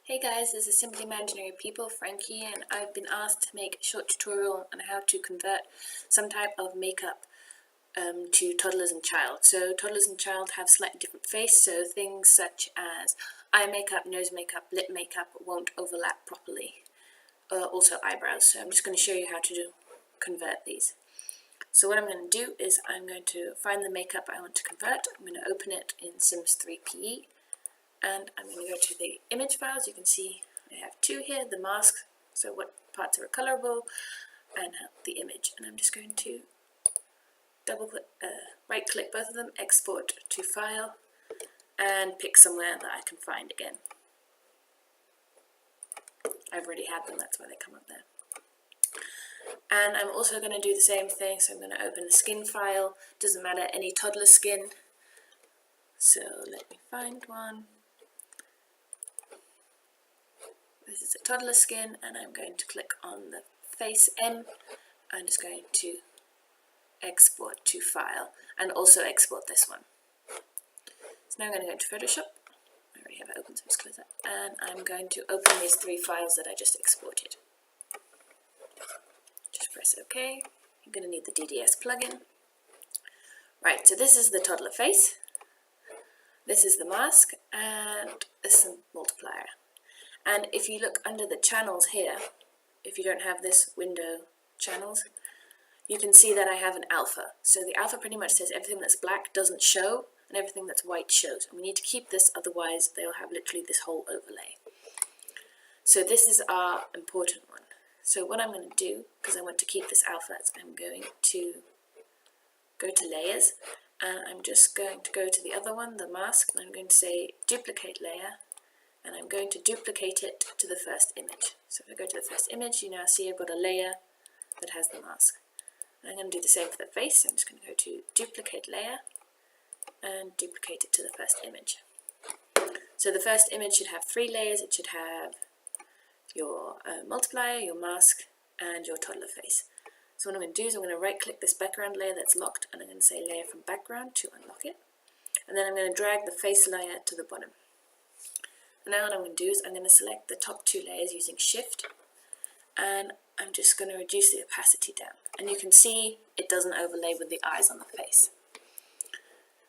Hey guys, this is Simply Imaginary People, Frankie, and I've been asked to make a short tutorial on how to convert some type of makeup to toddlers and child. So toddlers and child have slightly different face, so things such as eye makeup, nose makeup, lip makeup won't overlap properly. Also eyebrows, so I'm just going to show you how to convert these. So what I'm going to do is I'm going to find the makeup I want to convert. I'm going to open it in Sims 3PE. And I'm going to go to the image files. You can see I have two here, the mask, so what parts are colorable, and the image. And I'm just going to right click both of them, export to file, and pick somewhere that I can find again. I've already had them, that's why they come up there. And I'm also going to do the same thing, so I'm going to open the skin file. Doesn't matter, any toddler skin. So let me find one. This is a toddler skin, and I'm going to click on the face M. I'm just going to export to file, and also export this one. So now I'm going to go into Photoshop. I already have it open, so just close that. And I'm going to open these three files that I just exported. Just press OK. You're going to need the DDS plugin. Right, so this is the toddler face. This is the mask, and this is the multiplier. And if you look under the channels here, if you don't have this window channels, you can see that I have an alpha. So the alpha pretty much says everything that's black doesn't show and everything that's white shows. And we need to keep this, otherwise they'll have literally this whole overlay. So this is our important one. So what I'm going to do, because I want to keep this alpha, I'm going to go to layers, and I'm just going to go to the other one, the mask, and I'm going to say duplicate layer. And I'm going to duplicate it to the first image. So if I go to the first image, you now see I've got a layer that has the mask. And I'm going to do the same for the face. I'm just going to go to duplicate layer and duplicate it to the first image. So the first image should have three layers. It should have your multiplier, your mask, and your toddler face. So what I'm going to do is I'm going to right click this background layer that's locked, and I'm going to say layer from background to unlock it. And then I'm going to drag the face layer to the bottom. Now what I'm going to do is I'm going to select the top two layers using Shift, and I'm just going to reduce the opacity down. And you can see it doesn't overlay with the eyes on the face.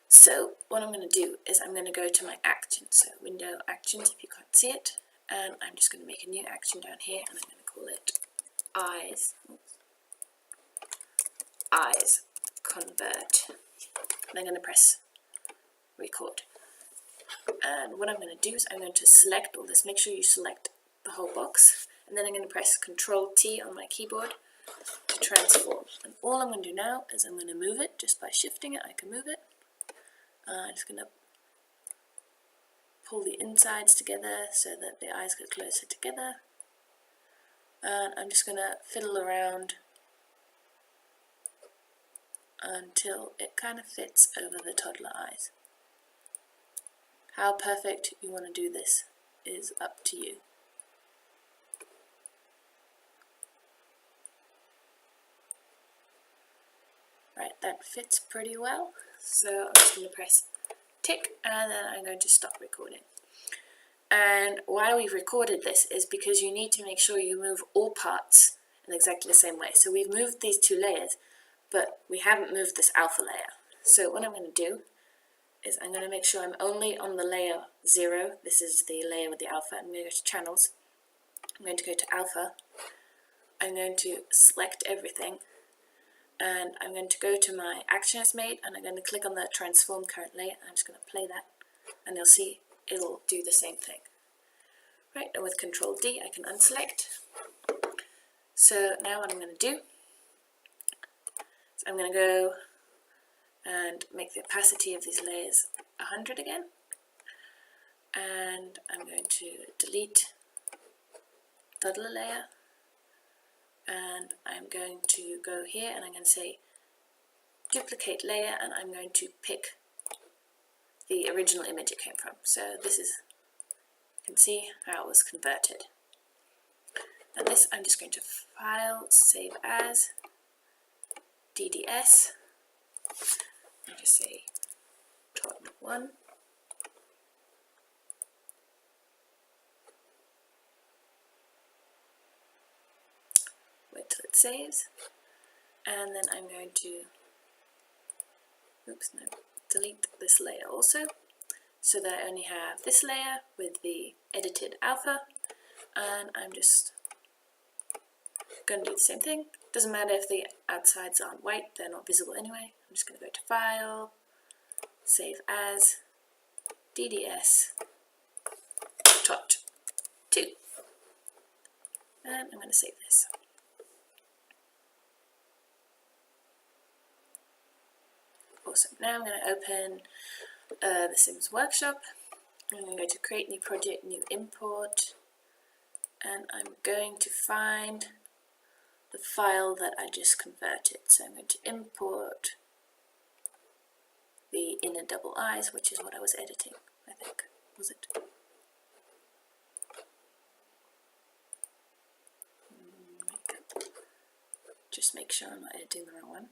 So what I'm going to do is I'm going to go to my actions, so window actions if you can't see it, and I'm just going to make a new action down here, and I'm going to call it eyes. Eyes convert. And I'm going to press record. And what I'm going to do is I'm going to select all this. Make sure you select the whole box. And then I'm going to press Ctrl-T on my keyboard to transform. And all I'm going to do now is I'm going to move it. Just by shifting it, I can move it. I'm just going to pull the insides together so that the eyes get closer together. And I'm just going to fiddle around until it kind of fits over the toddler eyes. How perfect you want to do this is up to you. Right, that fits pretty well. So I'm just going to press tick, and then I'm going to stop recording. And why we've recorded this is because you need to make sure you move all parts in exactly the same way. So we've moved these two layers, but we haven't moved this alpha layer. So what I'm going to do is I'm going to make sure I'm only on the layer 0. This is the layer with the alpha. I'm going to go to channels. I'm going to go to alpha. I'm going to select everything. And I'm going to go to my action as made, and I'm going to click on the transform current layer. I'm just going to play that, and you'll see it'll do the same thing. Right, and with Control D I can unselect. So now what I'm going to do is I'm going to go and make the opacity of these layers 100 again, and I'm going to delete toddler layer, and I'm going to go here and I'm going to say duplicate layer, and I'm going to pick the original image it came from. So this is, you can see how it was converted. And this I'm just going to file, save as, DDS, and just say toddler 1. it saves. And then I'm going to, delete this layer also, so that I only have this layer with the edited alpha, and I'm just going to do the same thing. Doesn't matter if the outsides aren't white, they're not visible anyway. I'm just going to go to File, Save As, DDS, Tot 2, and I'm going to save this. Awesome. Now I'm going to open the Sims Workshop. I'm going to go to Create New Project, New Import, and I'm going to find the file that I just converted. So I'm going to import the inner double eyes, which is what I was editing, I think. Was it? Just make sure I'm not editing the wrong one.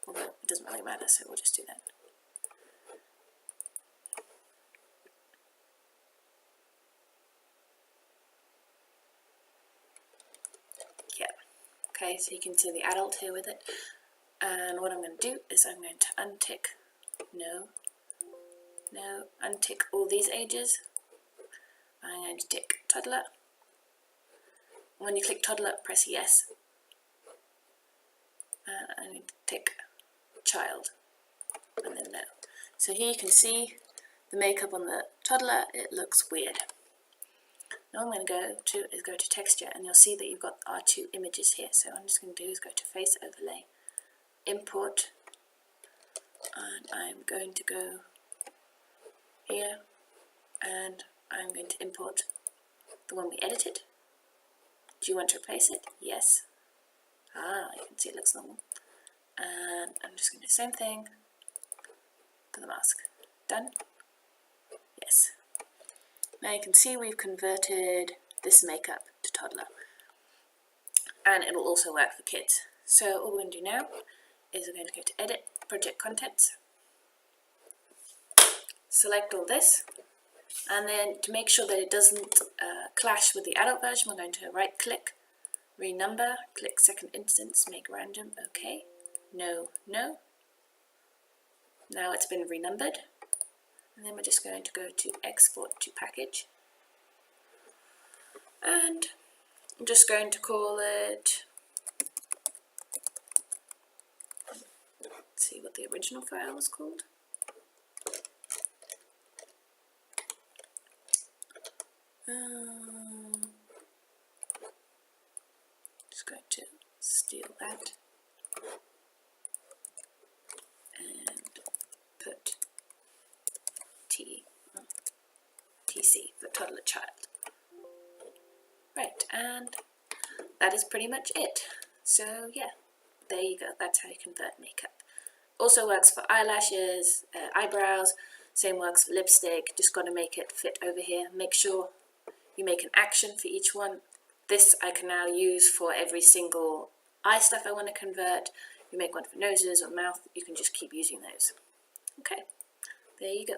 Although it doesn't really matter, so we'll just do that. Yeah. Okay, so you can see the adult here with it. And what I'm going to do is I'm going to untick, untick all these ages. I'm going to tick toddler. When you click toddler, press yes. And I'm going to tick child, and then no. So here you can see the makeup on the toddler, it looks weird. Now I'm going to go to texture, and you'll see that you've got our two images here. So I'm just going to do is go to face overlay, import, and I'm going to go here, and I'm going to import the one we edited. Do you want to replace it? Yes. You can see it looks normal. And I'm just going to do the same thing for the mask. Done? Yes. Now you can see we've converted this makeup to toddler. And it will also work for kids. So all we're going to do now is we're going to go to Edit, Project Contents, select all this, and then to make sure that it doesn't clash with the adult version, we're going to right click, renumber, click second instance, make random, okay, no. Now it's been renumbered, and then we're just going to go to export to package, and I'm just going to call it, let's see what the original file was called. Just going to steal that and put TC for toddler child. Right, and that is pretty much it. So yeah, there you go. That's how you convert makeup. Also works for eyelashes, eyebrows. Same works for lipstick. Just got to make it fit over here. Make sure you make an action for each one. This I can now use for every single eye stuff I want to convert. You make one for noses or mouth, you can just keep using those. Okay, there you go.